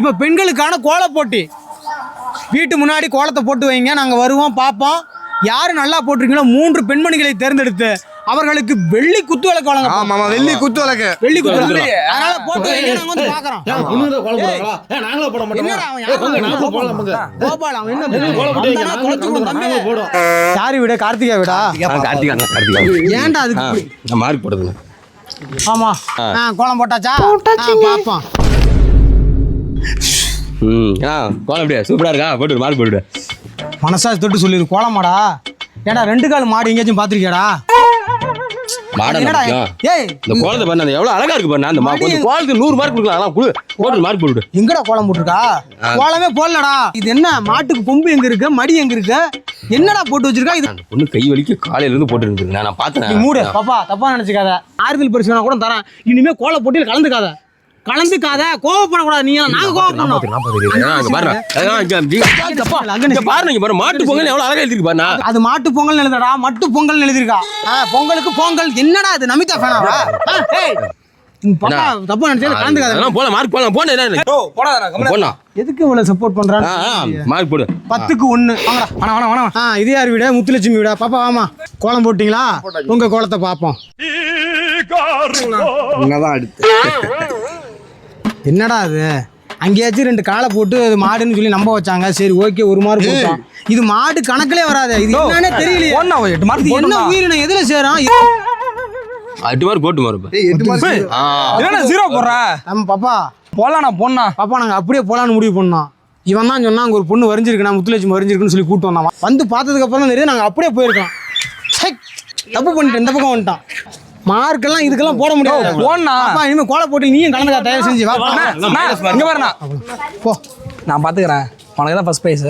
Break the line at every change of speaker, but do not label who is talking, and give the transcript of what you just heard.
இப்போ பெண்களுக்கான கோல போட்டி. வீட்டு முன்னாடி கோலத்தை போட்டு வைங்க, நாங்கள் வருவோம் பார்ப்போம். யாரு நல்லா போட்டிருக்கீங்களோ 3 பெண்மணிகளை தேர்ந்தெடுத்து அவர்களுக்கு வெள்ளி குத்து விளக்கு வழங்க.
ஆமா வெள்ளி குத்து விளக்கு.
அதனால போட்டு வைங்க, நாங்க வந்து பார்க்கறோம்.
நாங்களே போட மாட்டோம்.
கோபால் அவன் என்ன போடும். யாரு வீட? கார்த்திகா வீடா?
கார்த்திகா.
ஏன்டா அதுக்கு
நான் மார்க் போடுதுங்க.
ஆமா கோலம் போட்டாச்சா? பாப்போம்.
கோலம் அப்படியே சூப்பரா இருக்கா? போட்டு மார்க் போட்டுடு.
மனசாட்சி தொட்டு சொல்லிடு. கோலமாடா? ஏடா 2 கால் மாடு எங்கேயாச்சும் பாத்திருக்கியாடா?
கோலத்தை பண்ண எவ்வளவு அழகா இருக்கு பாரு. அந்த கோலத்துக்கு 100 மார்க் கொடுக்கலாம். போட்டு மார்க் போட்டு.
எங்கடா கோலம் போட்டுருக்கா? கோலமே போடலடா. இது என்ன? மாட்டுக்கு கொம்பு எங்க இருக்கு, மடி எங்க இருக்கு, என்னடா போட்டு வச்சிருக்கா? இது
பொண்ணு கை வலிக்கு காலையில இருந்து போட்டு இருக்கு. நான் பார்த்தேன்.
மூடு பாப்பா, தப்பா நினைச்சுக்காத. ஆறுதல் பரிசு வேணா கூட தரேன். இனிமே கோல போட்டியில் கலந்துக்காத, கோவப்படக்கூடாது. நீ நாங்க கோவப்படணும்.
மாட்டு பொங்கல் எவ்வளவு அழகா எழுதிருக்கு பாரு.
அது மாட்டு பொங்கல் எழுதுடா, மட்டு பொங்கல் எழுதிருக்கா. பொங்கலுக்கு பொங்கல் என்னடா இது? நமிதா ஃபேனாவா? தப்பா நினைச்சா கலந்துக்காத.
போல மார்க் போலாம். போனா
எதுக்கு இவ்வளவு சப்போர்ட் பண்றான்?
மார்க் போடு.
10க்கு 1. வாங்கடா. இது யார் வீடு? முத்துலட்சுமி வீடா? பாப்பா வாமா. கோலம் போட்டீங்களா? உங்க கோலத்தை பாப்போம். என்னடா அது? அங்கேயாச்சும் 2 காலை போட்டு அது மாடுன்னு சொல்லி நம்ப வச்சாங்க. சரி ஓகே, 1 மார்க் போட்டோம். இது மாடு கணக்கிலே வராது. இது என்னன்னே தெரியலையே. என்ன உயிரினம் எதுல சேரும்?
8 மார்க் போட்டு மாறுப்பா.
0 போடுற.
நம்ம பாப்பா
போலாம். பொண்ணா
பாப்பா நாங்க அப்படியே போலான்னு முடிவு பண்ணோம். இவன் தான் சொன்னா அங்க ஒரு பொண்ணு வரைஞ்சிருக்கு, முத்துலட்சுமி வரைஞ்சிருக்குன்னு சொல்லி கூட்டு வந்தான். வந்து பார்த்ததுக்கு அப்புறம் தான் தெரியும் நாங்க அப்படியே போயிருக்கோம். தப்பு பண்ணிட்டேன், இந்த பக்கம் வந்துட்டான். மார்க்கெல்லாம் இதுக்கெல்லாம் போட முடியாது.
போனா
இனிமே கோல போட்டு நீயும் கலந்துக்கா, தயவு செஞ்சு.
இங்க பாருண்ணா,
போ,
நான் பாத்துக்கிறேன். உனக்கு தான் ஃபர்ஸ்ட் பிரைஸ்.